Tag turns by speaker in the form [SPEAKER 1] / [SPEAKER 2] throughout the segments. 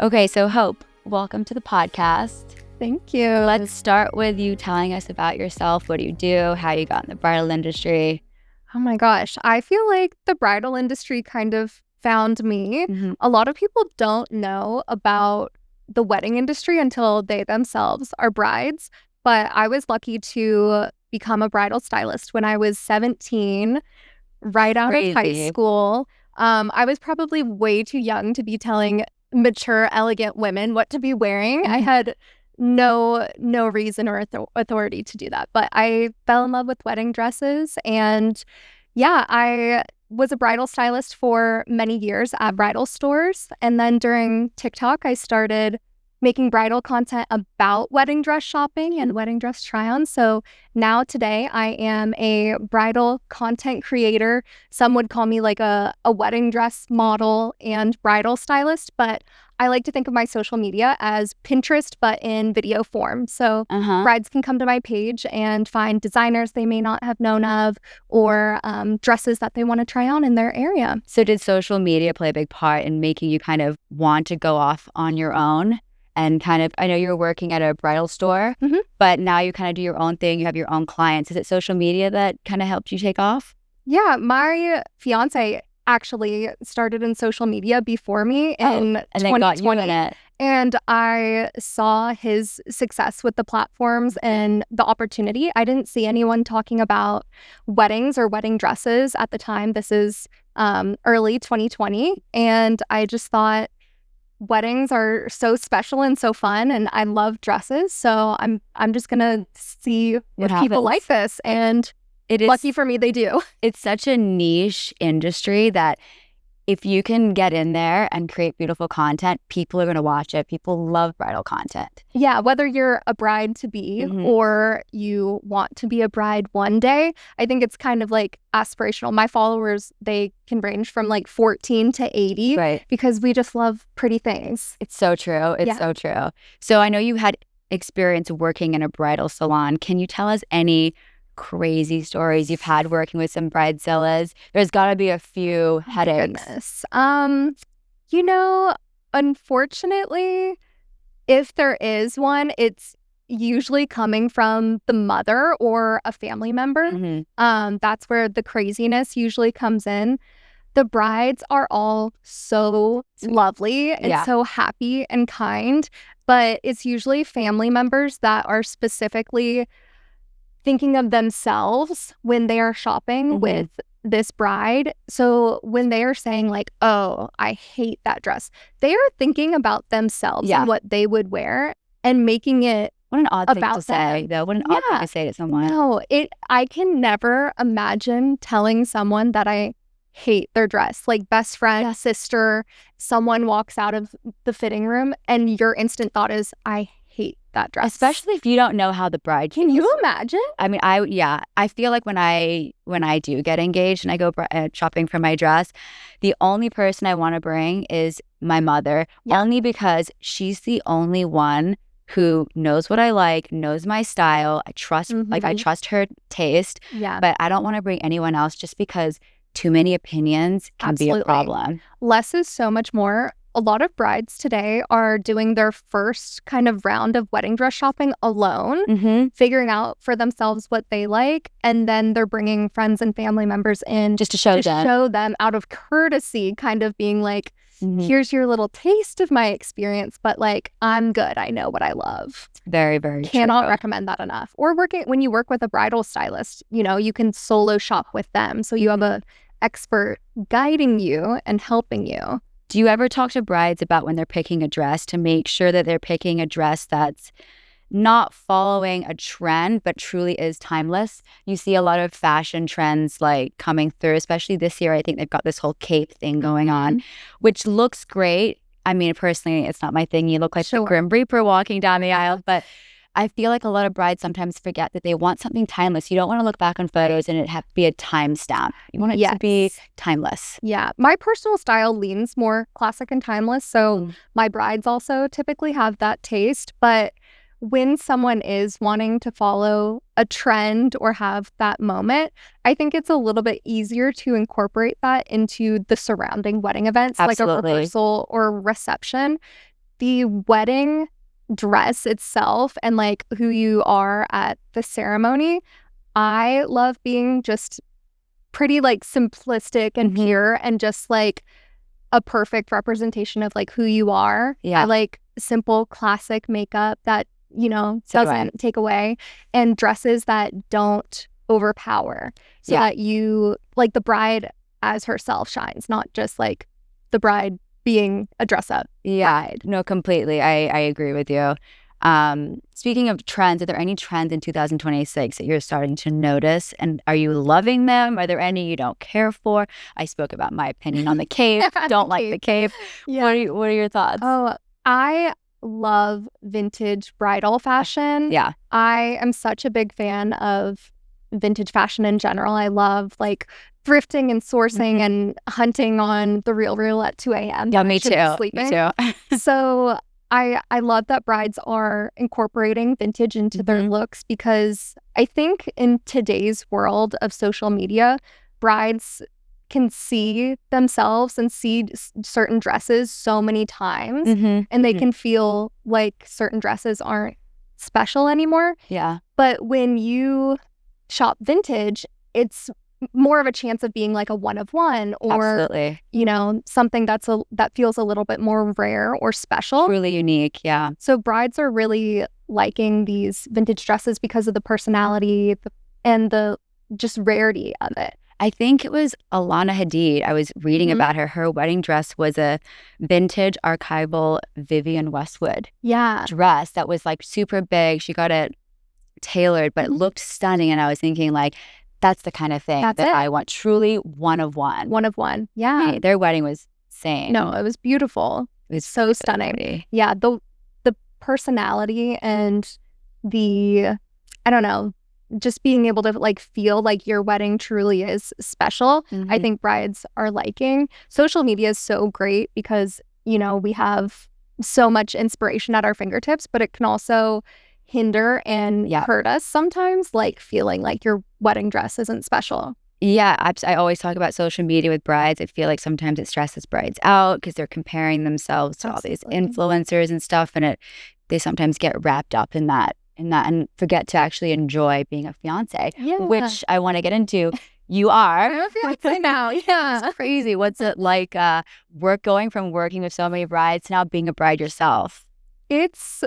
[SPEAKER 1] Okay, so Hope, welcome to the podcast.
[SPEAKER 2] Thank you.
[SPEAKER 1] Let's start with you telling us about yourself. What do you do? How you got in the bridal industry?
[SPEAKER 2] Oh my gosh. I feel like the bridal industry kind of found me.
[SPEAKER 1] Mm-hmm.
[SPEAKER 2] A lot of people don't know about the wedding industry until they themselves are brides. But I was lucky to become a bridal stylist when I was 17, right out of high school. I was probably way too young to be telling mature, elegant women what to be wearing. I had no reason or authority to do that. But I fell in love with wedding dresses. And yeah, I was a bridal stylist for many years at bridal stores. And then during TikTok, I started making bridal content about wedding dress shopping and wedding dress try-on. So now today I am a bridal content creator. Some would call me like a wedding dress model and bridal stylist, but I like to think of my social media as Pinterest, but in video form. So brides can come to my page and find designers they may not have known of or dresses that they want to try on in their area.
[SPEAKER 1] So did social media play a big part in making you kind of want to go off on your own? And kind of, I know you're working at a bridal store, but now you kind of do your own thing. You have your own clients. Is it social media that kind of helped you take off?
[SPEAKER 2] Yeah, my fiance actually started in social media before me in 2020.
[SPEAKER 1] Got you in it.
[SPEAKER 2] And I saw his success with the platforms and the opportunity. I didn't see anyone talking about weddings or wedding dresses at the time. This is early 2020. And I just thought, weddings are so special and so fun, and I love dresses. So I'm just gonna see if people like this, and lucky for me, they do.
[SPEAKER 1] It's such a niche industry that if you can get in there and create beautiful content, people are gonna watch it. People love bridal content.
[SPEAKER 2] Yeah, whether you're a bride to be or you want to be a bride one day, I think it's kind of like aspirational. My followers, they can range from like 14 to 80 because we just love pretty things.
[SPEAKER 1] It's so true. It's so true. So I know you had experience working in a bridal salon. Can you tell us any crazy stories you've had working with some bridezillas? There's got to be a few headaches.
[SPEAKER 2] You know, unfortunately, if there is one, it's usually coming from the mother or a family member. That's where the craziness usually comes in. The brides are all so lovely and so happy and kind, but it's usually family members that are specifically thinking of themselves when they are shopping with this bride. So when they are saying like, oh, I hate that dress, they are thinking about themselves and what they would wear and making it
[SPEAKER 1] what an odd
[SPEAKER 2] thing
[SPEAKER 1] to say, though. What an odd thing to say to someone.
[SPEAKER 2] No, I can never imagine telling someone that I hate their dress. Like best friend, sister, someone walks out of the fitting room and your instant thought is, I hate that dress.
[SPEAKER 1] Especially if you don't know how the bride feels.
[SPEAKER 2] Can you imagine?
[SPEAKER 1] I mean, I feel like when I do get engaged and I go shopping for my dress, the only person I want to bring is my mother, only because she's the only one who knows what I like, knows my style. I trust, I trust her taste. But I don't want to bring anyone else just because too many opinions can be a problem.
[SPEAKER 2] Less is so much more. A lot of brides today are doing their first kind of round of wedding dress shopping alone, figuring out for themselves what they like, and then they're bringing friends and family members in
[SPEAKER 1] just to show
[SPEAKER 2] them out of courtesy, kind of being like, here's your little taste of my experience, but like, I'm good. I know what I love.
[SPEAKER 1] Very, very
[SPEAKER 2] Cannot recommend that enough. Or when you work with a bridal stylist, you know, you can solo shop with them. So you have a expert guiding you and helping you.
[SPEAKER 1] Do you ever talk to brides about when they're picking a dress to make sure that they're picking a dress that's not following a trend, but truly is timeless? You see a lot of fashion trends like coming through, especially this year. I think they've got this whole cape thing going on, which looks great. I mean, personally, it's not my thing. You look like the Grim Reaper walking down the aisle, but I feel like a lot of brides sometimes forget that they want something timeless. You don't want to look back on photos and it have to be a timestamp. You want it to be timeless.
[SPEAKER 2] Yeah. My personal style leans more classic and timeless. So my brides also typically have that taste. But when someone is wanting to follow a trend or have that moment, I think it's a little bit easier to incorporate that into the surrounding wedding events, like a rehearsal or reception. the wedding dress itself and like who you are at the ceremony, I love being just pretty like simplistic and pure and just like a perfect representation of like who you are.
[SPEAKER 1] Yeah.
[SPEAKER 2] I like simple classic makeup that, you know, doesn't take away, and dresses that don't overpower, so that you like the bride as herself shines, not just like the bride being a dress up bride.
[SPEAKER 1] No, completely. I agree with you. Speaking of trends, are there any trends in 2026 that you're starting to notice? And are you loving them? Are there any you don't care for? I spoke about my opinion on the cape. Don't like the cape.
[SPEAKER 2] Yeah.
[SPEAKER 1] What are your thoughts?
[SPEAKER 2] Oh, I love vintage bridal fashion.
[SPEAKER 1] Yeah.
[SPEAKER 2] I am such a big fan of vintage fashion in general. I love like thrifting and sourcing and hunting on the Real at 2 a.m.
[SPEAKER 1] Yeah, me too.
[SPEAKER 2] Sleeping.
[SPEAKER 1] Me too.
[SPEAKER 2] So I love that brides are incorporating vintage into their looks, because I think in today's world of social media, brides can see themselves and see certain dresses so many times, and they can feel like certain dresses aren't special anymore.
[SPEAKER 1] Yeah.
[SPEAKER 2] But when you shop vintage, it's more of a chance of being like a one of one, or you know, something that feels a little bit more rare or special,
[SPEAKER 1] really unique. Yeah.
[SPEAKER 2] So brides are really liking these vintage dresses because of the personality and the just rarity of it.
[SPEAKER 1] I think it was Alana Hadid. I was reading about her. Her wedding dress was a vintage archival Vivienne Westwood dress that was like super big. She got it tailored, but it looked stunning. And I was thinking like, that's the kind of thing that I want. Truly one of one.
[SPEAKER 2] One of one. Yeah.
[SPEAKER 1] Hey, their wedding was insane.
[SPEAKER 2] No, it was beautiful. It was so stunning. Pretty. Yeah. The personality and the, I don't know, just being able to like feel like your wedding truly is special. I think brides are liking. Social media is so great because, you know, we have so much inspiration at our fingertips, but it can also hinder and hurt us sometimes, like feeling like your wedding dress isn't special.
[SPEAKER 1] Yeah, I always talk about social media with brides. I feel like sometimes it stresses brides out because they're comparing themselves to all these influencers and stuff, and they sometimes get wrapped up in that and forget to actually enjoy being a fiance, which I want to get into. You are.
[SPEAKER 2] I'm a fiance now. Yeah.
[SPEAKER 1] It's crazy. What's it like going from working with so many brides to now being a bride yourself?
[SPEAKER 2] It's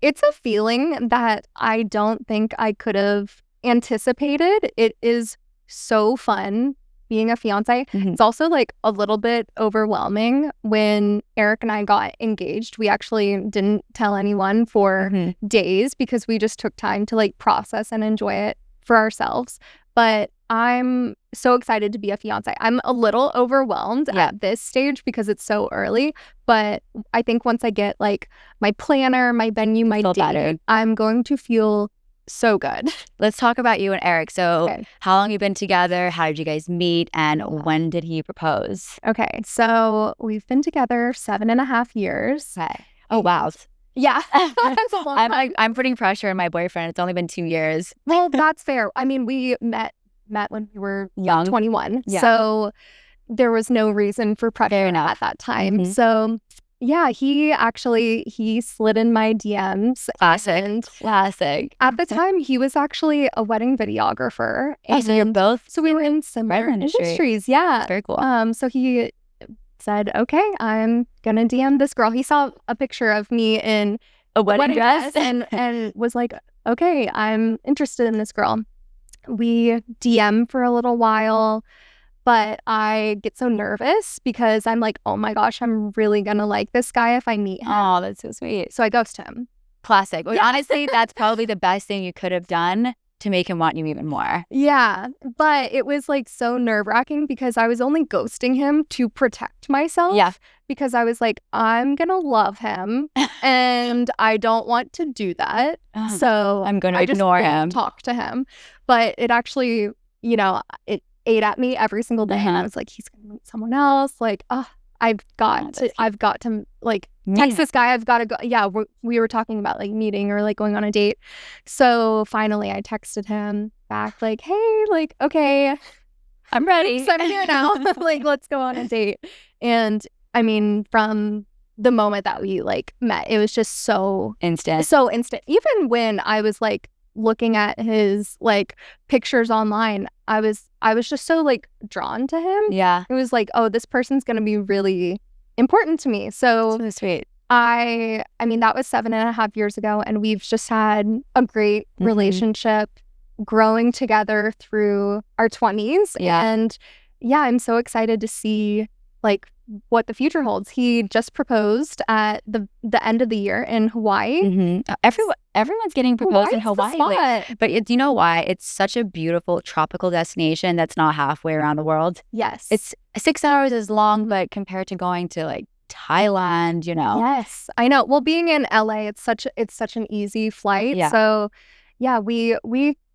[SPEAKER 2] a feeling that I don't think I could have anticipated. It is so fun being a fiance. It's also like a little bit overwhelming. When Eric and I got engaged, we actually didn't tell anyone for days because we just took time to like process and enjoy it for ourselves. But I'm so excited to be a fiance. I'm a little overwhelmed at this stage because it's so early. But I think once I get like my planner, my venue, my date, I'm going to feel so good.
[SPEAKER 1] Let's talk about you and Eric. So how long have you been together? How did you guys meet? And when did he propose?
[SPEAKER 2] Okay. So we've been together 7.5 years.
[SPEAKER 1] Okay. Oh, wow.
[SPEAKER 2] Yeah. That's a long time.
[SPEAKER 1] I'm putting pressure on my boyfriend. It's only been 2 years.
[SPEAKER 2] Well, that's fair. I mean, we met when we were
[SPEAKER 1] young,
[SPEAKER 2] 21. Yeah. So there was no reason for pressure at that time. So yeah, he slid in my DMs.
[SPEAKER 1] Classic.
[SPEAKER 2] At the time, he was actually a wedding videographer.
[SPEAKER 1] And so you're both.
[SPEAKER 2] So we were in similar industries. Yeah.
[SPEAKER 1] Very cool.
[SPEAKER 2] So he said, okay, I'm gonna DM this girl. He saw a picture of me in
[SPEAKER 1] a wedding dress
[SPEAKER 2] and was like, okay, I'm interested in this girl. We DM for a little while, but I get so nervous because I'm like, oh my gosh, I'm really gonna like this guy if I meet him.
[SPEAKER 1] Oh, that's so sweet.
[SPEAKER 2] So I ghost him.
[SPEAKER 1] Classic. Well, honestly, that's probably the best thing you could have done to make him want you even more.
[SPEAKER 2] Yeah, but it was like so nerve-wracking because I was only ghosting him to protect myself.
[SPEAKER 1] Yeah.
[SPEAKER 2] Because I was like, I'm gonna love him and I don't want to do that. So
[SPEAKER 1] I'm gonna ignore him.
[SPEAKER 2] Talk to him. But it actually, you know, it ate at me every single day. And I was like, he's gonna meet someone else. Like, I've got to like text this guy. I've got to go. Yeah, we were talking about like meeting or like going on a date. So finally I texted him back like, hey, like, okay,
[SPEAKER 1] I'm ready.
[SPEAKER 2] So I'm here now. Like, let's go on a date. And I mean, from the moment that we like met. It was just so
[SPEAKER 1] instant.
[SPEAKER 2] Even when I was like looking at his like pictures online, I was just so like drawn to him.
[SPEAKER 1] Yeah.
[SPEAKER 2] It was like, oh, this person's gonna be really important to me. So
[SPEAKER 1] sweet.
[SPEAKER 2] I mean, that was 7.5 years ago, and we've just had a great relationship, growing together through our 20s.
[SPEAKER 1] Yeah.
[SPEAKER 2] And yeah, I'm so excited to see like what the future holds. He just proposed at the end of the year in Hawaii.
[SPEAKER 1] Everyone's getting proposed in Hawaii. But do you know why? It's such a beautiful tropical destination that's not halfway around the world.
[SPEAKER 2] Yes.
[SPEAKER 1] It's 6 hours is long, but compared to going to like Thailand, you know.
[SPEAKER 2] Yes, I know. Well, being in LA, it's such an easy flight.
[SPEAKER 1] Yeah.
[SPEAKER 2] So yeah, we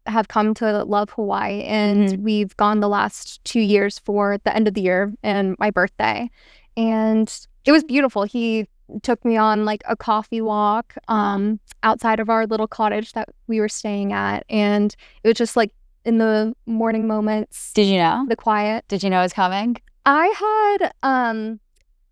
[SPEAKER 2] have come to love Hawaii, and we've gone the last 2 years for the end of the year and my birthday. And it was beautiful. He took me on like a coffee walk outside of our little cottage that we were staying at. And it was just like in the morning moments.
[SPEAKER 1] Did you know?
[SPEAKER 2] The quiet.
[SPEAKER 1] Did you know it was coming?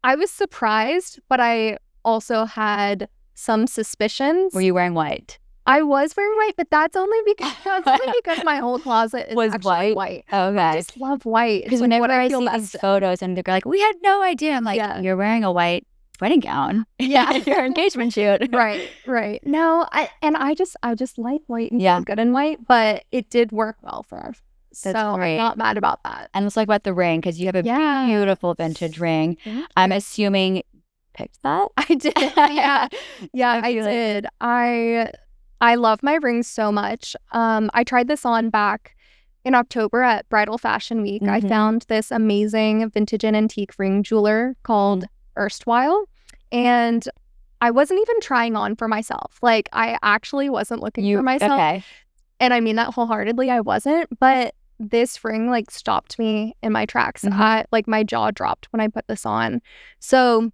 [SPEAKER 2] I was surprised, but I also had some suspicions.
[SPEAKER 1] Were you wearing white?
[SPEAKER 2] I was wearing white, but that's only because my whole closet is
[SPEAKER 1] was
[SPEAKER 2] actually
[SPEAKER 1] white.
[SPEAKER 2] Okay. I just love white.
[SPEAKER 1] Because whenever I see these photos and they're like, we had no idea. I'm like, you're wearing a white wedding gown.
[SPEAKER 2] Yeah.
[SPEAKER 1] Your engagement shoot.
[SPEAKER 2] Right. No, I just like white and feel good in white, but it did work well for us.
[SPEAKER 1] That's
[SPEAKER 2] so
[SPEAKER 1] great.
[SPEAKER 2] I'm not mad about that.
[SPEAKER 1] And let's talk about the ring, because you have a beautiful vintage ring. I'm assuming you picked that?
[SPEAKER 2] I did. Yeah, I did. I love my rings so much. I tried this on back in October at Bridal Fashion Week. I found this amazing vintage and antique ring jeweler called Erstwhile, and I wasn't even trying on for myself. Like, I actually wasn't looking for myself.
[SPEAKER 1] Okay.
[SPEAKER 2] And I mean that wholeheartedly. I wasn't, but this ring like stopped me in my tracks. My jaw dropped when I put this on. So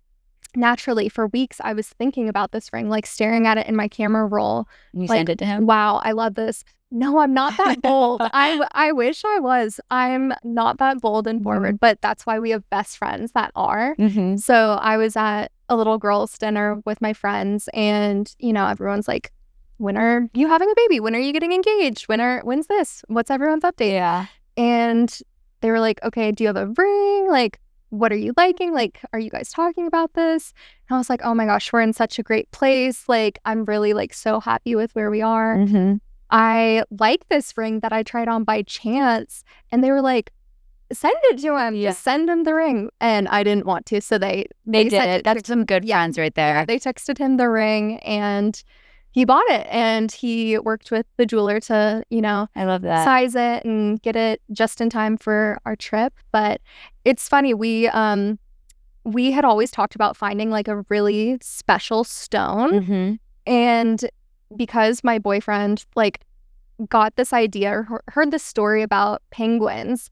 [SPEAKER 2] naturally, for weeks, I was thinking about this ring, like staring at it in my camera roll.
[SPEAKER 1] You sent it to him?
[SPEAKER 2] Wow, I love this. No, I'm not that bold. I wish I was. I'm not that bold and forward, but that's why we have best friends that are. So I was at a little girls' dinner with my friends, and everyone's like, when are you having a baby? When are you getting engaged? When's this? What's everyone's update?
[SPEAKER 1] Yeah.
[SPEAKER 2] And they were like, okay, do you have a ring? Like, what are you liking? Like, are you guys talking about this? And I was like, oh my gosh, we're in such a great place. Like, I'm really like so happy with where we are. I like this ring that I tried on by chance. And they were like, send it to him. Just send him the ring. And I didn't want to. So they
[SPEAKER 1] did it. That's some good friends right there.
[SPEAKER 2] They texted him the ring, and he bought it, and he worked with the jeweler to,
[SPEAKER 1] I love that,
[SPEAKER 2] size it and get it just in time for our trip. But it's funny, we had always talked about finding like a really special stone. And because my boyfriend like got this idea or heard this story about penguins,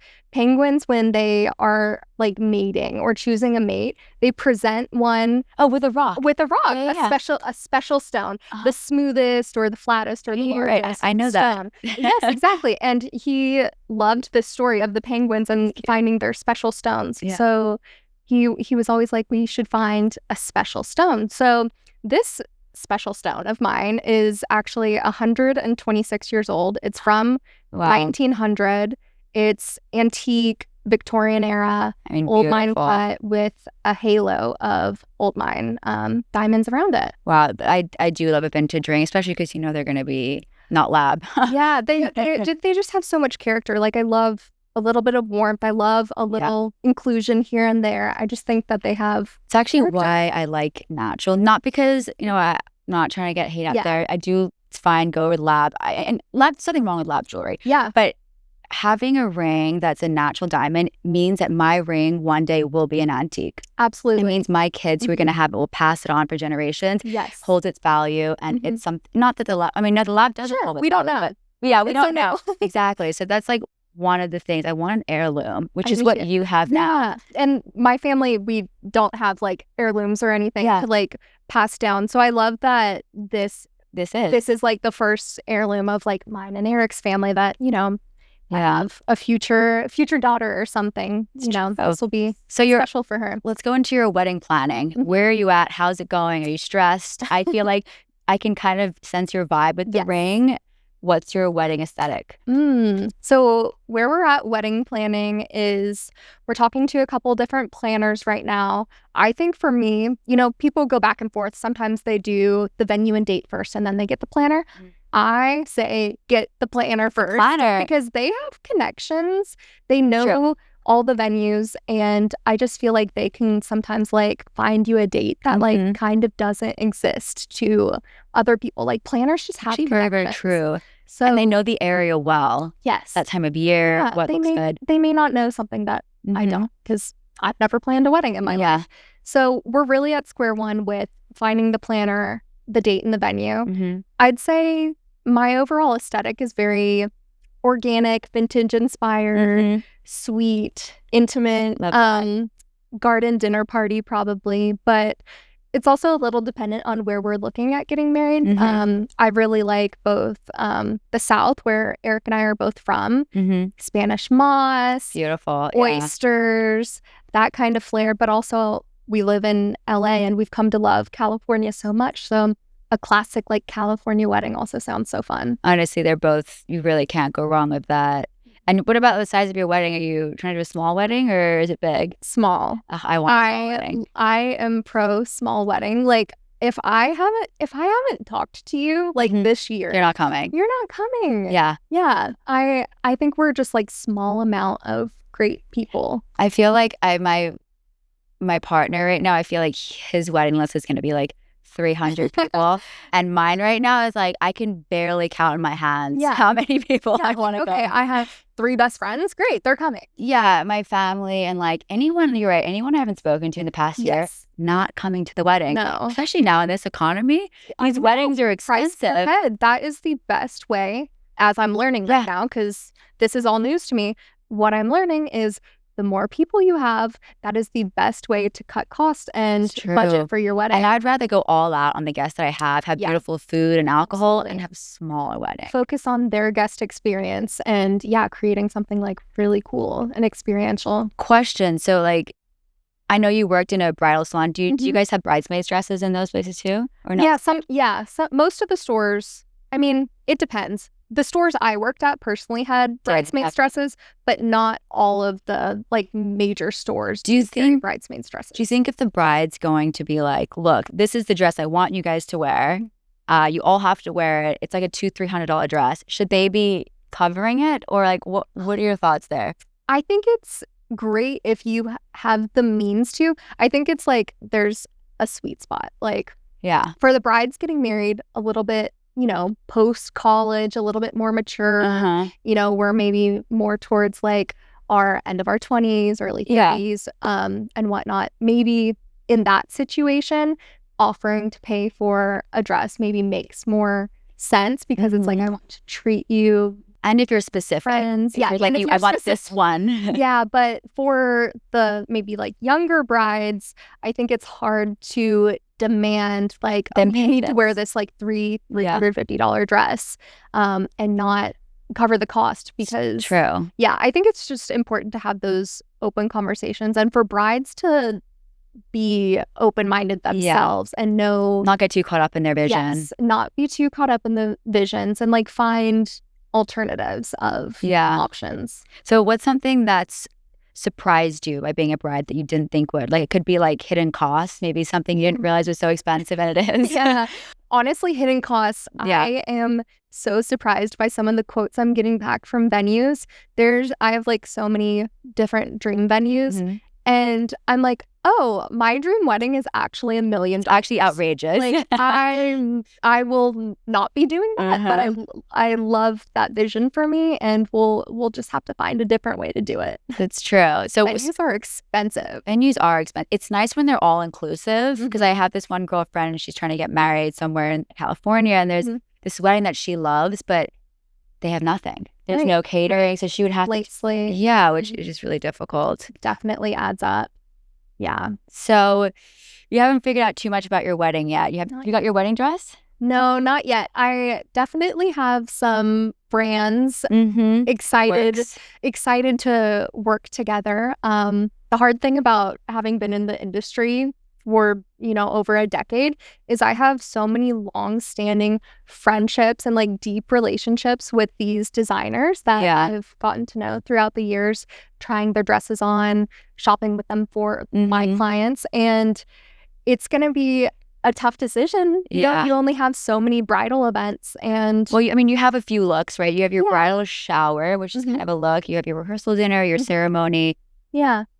[SPEAKER 2] when they are like mating or choosing a mate, they present one
[SPEAKER 1] with a rock,
[SPEAKER 2] a special stone, the smoothest or the flattest or the largest.
[SPEAKER 1] I know
[SPEAKER 2] stone.
[SPEAKER 1] that.
[SPEAKER 2] Yes, exactly. And he loved the story of the penguins and finding their special stones. So he was always like, we should find a special stone. So this special stone of mine is actually 126 years old. It's from 1900. It's antique, Victorian era, old mine cut with a halo of old mine diamonds around it.
[SPEAKER 1] Wow, I do love a vintage ring, especially because they're going to be not lab.
[SPEAKER 2] Yeah, they just have so much character. Like, I love a little bit of warmth. I love a little inclusion here and there. I just think that they have.
[SPEAKER 1] It's actually why I like natural, not because I'm not trying to get hate out there. I do. It's fine. Go with lab. And lab. Something wrong with lab jewelry.
[SPEAKER 2] Yeah,
[SPEAKER 1] but having a ring that's a natural diamond means that my ring one day will be an antique.
[SPEAKER 2] Absolutely.
[SPEAKER 1] It means my kids who are going to have it will pass it on for generations.
[SPEAKER 2] Yes,
[SPEAKER 1] holds its value, and it's something. Not that the lab. I mean, no, the lab doesn't.
[SPEAKER 2] Sure, we don't know it.
[SPEAKER 1] Yeah, we don't know exactly. So that's like one of the things. I want an heirloom, which is what you have now.
[SPEAKER 2] Yeah, and my family, we don't have like heirlooms or anything to like pass down. So I love that this is like the first heirloom of like mine and Eric's family that I have a future daughter or something. You know, this will be special for her.
[SPEAKER 1] Let's go into your wedding planning. Where are you at? How's it going? Are you stressed? I feel like I can kind of sense your vibe with the ring. What's your wedding aesthetic?
[SPEAKER 2] So where we're at wedding planning is we're talking to a couple different planners right now. I think for me, you know, people go back and forth. Sometimes they do the venue and date first and then they get the planner. I say get the planner first because they have connections. They know all the venues, and I just feel like they can sometimes like find you a date that like kind of doesn't exist to other people. Like planners just have
[SPEAKER 1] very, very true. So and they know the area well.
[SPEAKER 2] Yes.
[SPEAKER 1] That time of year, what looks good.
[SPEAKER 2] They may not know something that I don't, because I've never planned a wedding in my life. So we're really at square one with finding the planner, the date, and the venue. I'd say my overall aesthetic is very organic, vintage inspired, sweet, intimate, garden dinner party probably, but it's also a little dependent on where we're looking at getting married. I really like both the South, where Eric and I are both from, Spanish moss,
[SPEAKER 1] beautiful,
[SPEAKER 2] oysters, that kind of flair, but also we live in LA and we've come to love California so much. So a classic like California wedding also sounds so fun.
[SPEAKER 1] Honestly, they're both, you really can't go wrong with that. And what about the size of your wedding? Are you trying to do a small wedding or is it big?
[SPEAKER 2] Small.
[SPEAKER 1] I want a small wedding.
[SPEAKER 2] I am pro small wedding. Like if I haven't talked to you like this year,
[SPEAKER 1] you're not coming.
[SPEAKER 2] You're not coming.
[SPEAKER 1] Yeah.
[SPEAKER 2] Yeah. I think we're just like small amount of great people.
[SPEAKER 1] I feel like my partner right now, I feel like his wedding list is gonna be like 300 people, and mine right now is like I can barely count in my hands how many people I want to go.
[SPEAKER 2] Okay, I have 3 best friends. Great, they're coming.
[SPEAKER 1] Yeah, my family and like anyone. You're right. Anyone I haven't spoken to in the past year, not coming to the wedding.
[SPEAKER 2] No,
[SPEAKER 1] especially now in this economy, these weddings are expensive.
[SPEAKER 2] Price per head. That is the best way, as I'm learning right now, because this is all news to me. What I'm learning is the more people you have, that is the best way to cut costs and budget for your wedding.
[SPEAKER 1] And I'd rather go all out on the guests that I have beautiful food and alcohol, and have a smaller wedding.
[SPEAKER 2] Focus on their guest experience and creating something like really cool and experiential.
[SPEAKER 1] Question. So like, I know you worked in a bridal salon. Do you guys have bridesmaids dresses in those places too? Or not?
[SPEAKER 2] Some most of the stores, I mean, it depends. The stores I worked at personally had bridesmaids dresses, but not all of the like major stores
[SPEAKER 1] do you think
[SPEAKER 2] bridesmaids dresses.
[SPEAKER 1] Do you think if the bride's going to be like, look, this is the dress I want you guys to wear, you all have to wear it, it's like a $200-$300 dress, should they be covering it? Or like what are your thoughts there?
[SPEAKER 2] I think it's great if you have the means to. I think it's like there's a sweet spot, like for the brides getting married a little bit, you know, post-college, a little bit more mature, you know, we're maybe more towards like our end of our 20s, early 30s, and whatnot. Maybe in that situation, offering to pay for a dress maybe makes more sense because it's like, I want to treat you.
[SPEAKER 1] And if you're specific,
[SPEAKER 2] friends,
[SPEAKER 1] like I want this one.
[SPEAKER 2] Yeah, but for the maybe like younger brides, I think it's hard to demand like they need to wear this like $350 dress and not cover the cost because I think it's just important to have those open conversations and for brides to be open-minded themselves and not
[SPEAKER 1] get too caught up in their vision.
[SPEAKER 2] Not be too caught up in the visions and like find alternatives of options.
[SPEAKER 1] So what's something that's surprised you by being a bride that you didn't think would? Like it could be like hidden costs, maybe something you didn't realize was so expensive and it is.
[SPEAKER 2] Honestly, hidden costs. I am so surprised by some of the quotes I'm getting back from venues. I have like so many different dream venues and I'm like, oh, my dream wedding is actually $1 million.
[SPEAKER 1] It's actually outrageous.
[SPEAKER 2] Like I will not be doing that, but I love that vision for me, and we'll just have to find a different way to do it.
[SPEAKER 1] That's true. So
[SPEAKER 2] venues are expensive.
[SPEAKER 1] It's nice when they're all inclusive because I have this one girlfriend and she's trying to get married somewhere in California, and there's this wedding that she loves, but they have nothing. There's no catering, so she would have to, which is just really difficult.
[SPEAKER 2] Definitely adds up. Yeah.
[SPEAKER 1] So you haven't figured out too much about your wedding yet. You got your wedding dress?
[SPEAKER 2] No, not yet. I definitely have some brands excited
[SPEAKER 1] Works.
[SPEAKER 2] excited to work together. The hard thing about having been in the industry for, over a decade is I have so many long-standing friendships and like deep relationships with these designers that I've gotten to know throughout the years, trying their dresses on, shopping with them for my clients. And it's going to be a tough decision. You only have so many bridal events. And
[SPEAKER 1] well, I mean, you have a few looks, right? You have your bridal shower, which is kind of a look. You have your rehearsal dinner, your ceremony,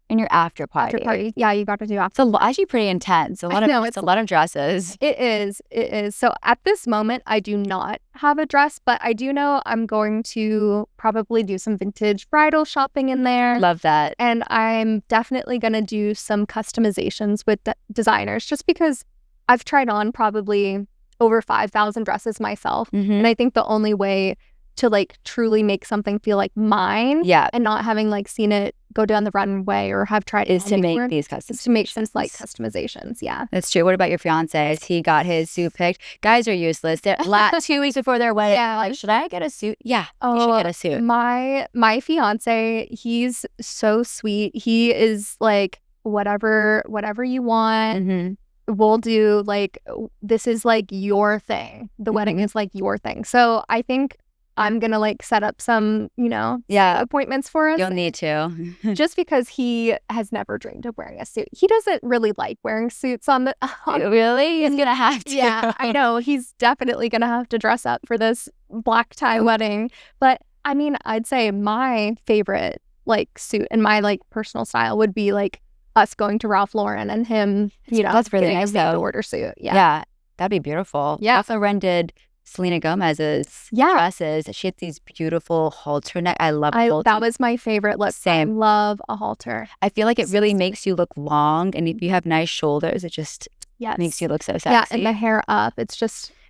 [SPEAKER 1] and your after party.
[SPEAKER 2] Yeah, you got to do after.
[SPEAKER 1] It's actually pretty intense. It's a lot of dresses.
[SPEAKER 2] It is. So at this moment, I do not have a dress, but I do know I'm going to probably do some vintage bridal shopping in there.
[SPEAKER 1] Love that.
[SPEAKER 2] And I'm definitely going to do some customizations with designers, just because I've tried on probably over 5,000 dresses myself. And I think the only way to like truly make something feel like mine and not having like seen it go down the runway or have tried
[SPEAKER 1] is to make these customizations.
[SPEAKER 2] Is to make some like customizations. Yeah,
[SPEAKER 1] that's true. What about your fiance? Has he got his suit picked? Guys are useless. They're 2 weeks before their wedding. Like, should I get a suit? Yeah, you should get a suit.
[SPEAKER 2] My fiance, he's so sweet. He is like, whatever you want. We'll do. Like, this is like your thing. The wedding is like your thing. So I think I'm going to like set up some, appointments for us.
[SPEAKER 1] You'll need to.
[SPEAKER 2] Just because he has never dreamed of wearing a suit. He doesn't really like wearing suits on the...
[SPEAKER 1] Really? He's going to have to.
[SPEAKER 2] Yeah, I know. He's definitely going to have to dress up for this black tie wedding. But I mean, I'd say my favorite like suit and my like personal style would be like us going to Ralph Lauren and him,
[SPEAKER 1] that's really nice though.
[SPEAKER 2] Order suit.
[SPEAKER 1] Yeah, that'd be beautiful.
[SPEAKER 2] Yeah.
[SPEAKER 1] Also rented Selena Gomez's dresses. She had these beautiful halter neck. I love halter.
[SPEAKER 2] That was my favorite look.
[SPEAKER 1] Same.
[SPEAKER 2] I love a halter.
[SPEAKER 1] I feel like it really makes you look long, and if you have nice shoulders, it just makes you look so sexy.
[SPEAKER 2] Yeah, and the hair up. It's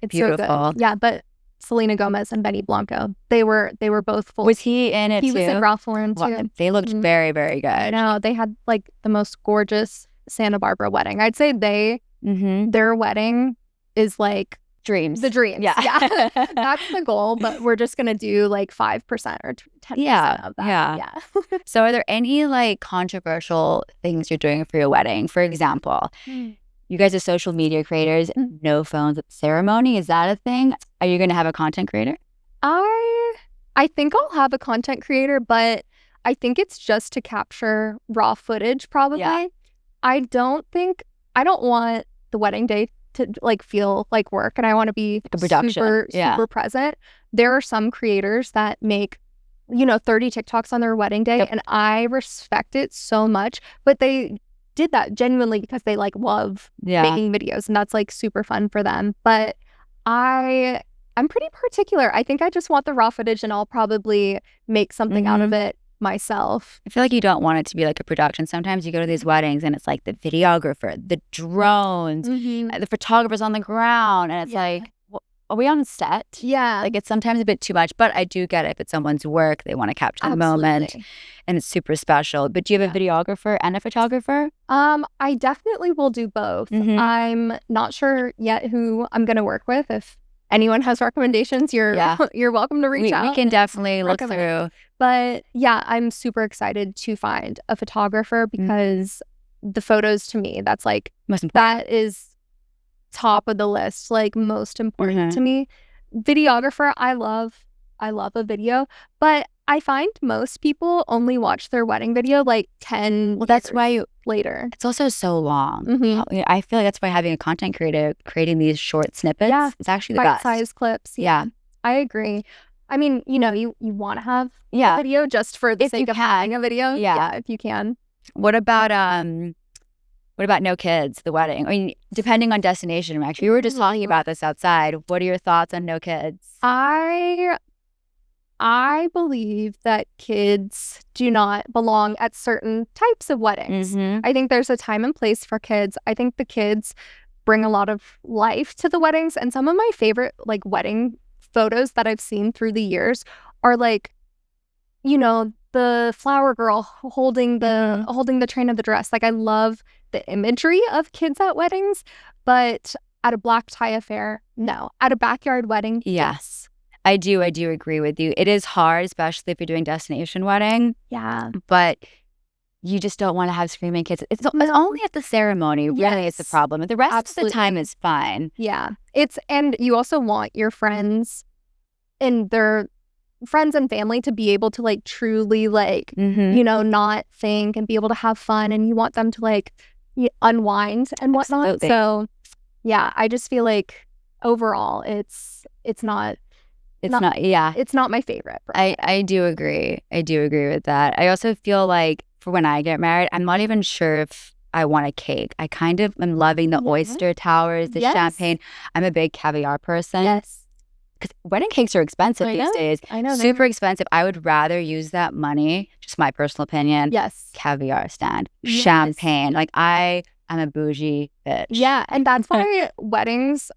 [SPEAKER 1] beautiful.
[SPEAKER 2] So good. Yeah, but Selena Gomez and Benny Blanco, they were both full.
[SPEAKER 1] Was he in it too?
[SPEAKER 2] He was in Ralph Lauren too.
[SPEAKER 1] Well, they looked very, very good.
[SPEAKER 2] I know. They had like the most gorgeous Santa Barbara wedding. I'd say their wedding is like
[SPEAKER 1] dreams.
[SPEAKER 2] The dreams. Yeah. That's the goal, but we're just going to do like 5% or 10% of that. Yeah.
[SPEAKER 1] So are there any like controversial things you're doing for your wedding? For example, you guys are social media creators, no phones at the ceremony. Is that a thing? Are you going to have a content creator?
[SPEAKER 2] I think I'll have a content creator, but I think it's just to capture raw footage probably.
[SPEAKER 1] Yeah.
[SPEAKER 2] I don't want the wedding day to like feel like work, and I want to be
[SPEAKER 1] like a production.
[SPEAKER 2] super present. There are some creators that make 30 TikToks on their wedding day, and I respect it so much, but they did that genuinely because they like love making videos, and that's like super fun for them. But I'm pretty particular. I think I just want the raw footage, and I'll probably make something out of it myself.
[SPEAKER 1] I feel like you don't want it to be like a production. Sometimes you go to these weddings and it's like the videographer, the drones, the photographers on the ground, and it's like, are we on set?
[SPEAKER 2] Yeah.
[SPEAKER 1] Like it's sometimes a bit too much, but I do get it. If it's someone's work, they want to capture the moment and it's super special. But do you have a videographer and a photographer?
[SPEAKER 2] I definitely will do both. I'm not sure yet who I'm going to work with. If anyone has recommendations, you're welcome to reach out.
[SPEAKER 1] We can definitely look through.
[SPEAKER 2] But yeah, I'm super excited to find a photographer because the photos to me, that's like, that is top of the list, like most important to me. Videographer, I love a video, but I find most people only watch their wedding video like 10
[SPEAKER 1] that's why
[SPEAKER 2] later.
[SPEAKER 1] It's also so long. I feel like that's why having a content creator creating these short snippets is actually the best.
[SPEAKER 2] Bite-sized clips. Yeah, I agree. I mean, you want to have a video just for the sake of having a video. Yeah, if you can.
[SPEAKER 1] What about no kids, the wedding? I mean, depending on destination, actually, we were just talking about this outside. What are your thoughts on no kids?
[SPEAKER 2] I believe that kids do not belong at certain types of weddings. I think there's a time and place for kids. I think the kids bring a lot of life to the weddings. And some of my favorite like wedding photos that I've seen through the years are like, the flower girl holding the train of the dress. Like I love the imagery of kids at weddings, but At a black tie affair, no. At a backyard wedding, yes.
[SPEAKER 1] I do agree with you. It is hard, especially if you're doing destination wedding.
[SPEAKER 2] Yeah.
[SPEAKER 1] But you just don't want to have screaming kids. It's only at the ceremony, really, is the problem. The rest of the time is fine.
[SPEAKER 2] Yeah. And you also want your friends and their friends and family to be able to like truly like, you know, not think and be able to have fun. And you want them to like unwind and whatnot.
[SPEAKER 1] Absolutely.
[SPEAKER 2] So yeah, I just feel like overall it's not my favorite.
[SPEAKER 1] I do agree. I do agree with that. I also feel like for when I get married, I'm not even sure if I want a cake. I kind of am loving the oyster towers, the champagne. I'm a big caviar person.
[SPEAKER 2] Yes.
[SPEAKER 1] Because wedding cakes are expensive these days.
[SPEAKER 2] I know.
[SPEAKER 1] Super expensive. I would rather use that money, just my personal opinion.
[SPEAKER 2] Yes.
[SPEAKER 1] Caviar stand, champagne. Like I'm a bougie bitch.
[SPEAKER 2] Yeah. And that's why weddings,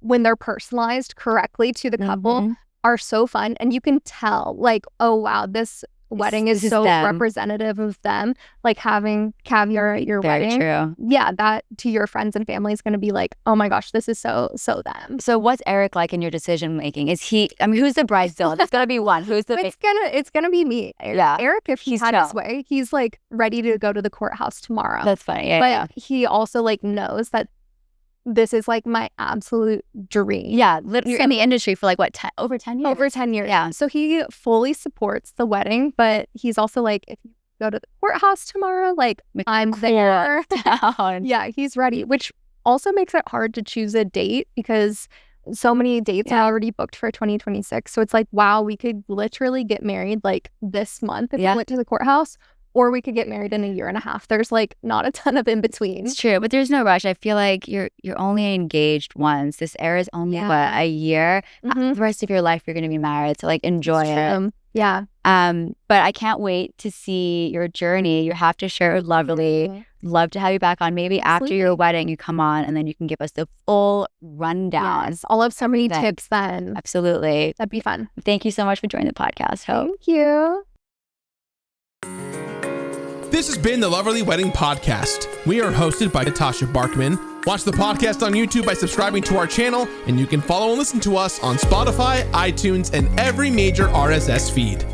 [SPEAKER 2] when they're personalized correctly to the couple, are so fun. And you can tell, like, oh, wow, this wedding is so representative of them. Like having caviar at your wedding.
[SPEAKER 1] Very true.
[SPEAKER 2] Yeah, that to your friends and family is going to be like, oh my gosh, this is so them.
[SPEAKER 1] So what's Eric like in your decision making? Is he? I mean, who's the bridezilla? There's gonna be one. Who's the?
[SPEAKER 2] It's gonna be me.
[SPEAKER 1] Yeah.
[SPEAKER 2] Eric, if he's had his way, he's like ready to go to the courthouse tomorrow.
[SPEAKER 1] That's funny.
[SPEAKER 2] But he also like knows that this is like my absolute dream.
[SPEAKER 1] Yeah, you're in the industry for like what, over 10 years?
[SPEAKER 2] Over 10 years.
[SPEAKER 1] Yeah.
[SPEAKER 2] So he fully supports the wedding, but he's also like, if you go to the courthouse tomorrow, like I'm there. Yeah, he's ready, which also makes it hard to choose a date because so many dates are already booked for 2026. So it's like, wow, we could literally get married like this month if we went to the courthouse. Or we could get married in a year and a half. There's like not a ton of in between.
[SPEAKER 1] It's true, but there's no rush. I feel like you're only engaged once. This era is only a year. The rest of your life you're going to be married, so like enjoy it.
[SPEAKER 2] Yeah.
[SPEAKER 1] But I can't wait to see your journey. You have to share it lovely. Love to have you back on. Maybe after your wedding you come on and then you can give us the full rundown.
[SPEAKER 2] Yes, I'll have so many tips then.
[SPEAKER 1] Absolutely.
[SPEAKER 2] That'd be fun.
[SPEAKER 1] Thank you so much for joining the podcast, Hope.
[SPEAKER 2] Thank you.
[SPEAKER 3] This has been the Loverly Wedding Podcast. We are hosted by Natasha Barkman. Watch the podcast on YouTube by subscribing to our channel, and you can follow and listen to us on Spotify, iTunes, and every major RSS feed.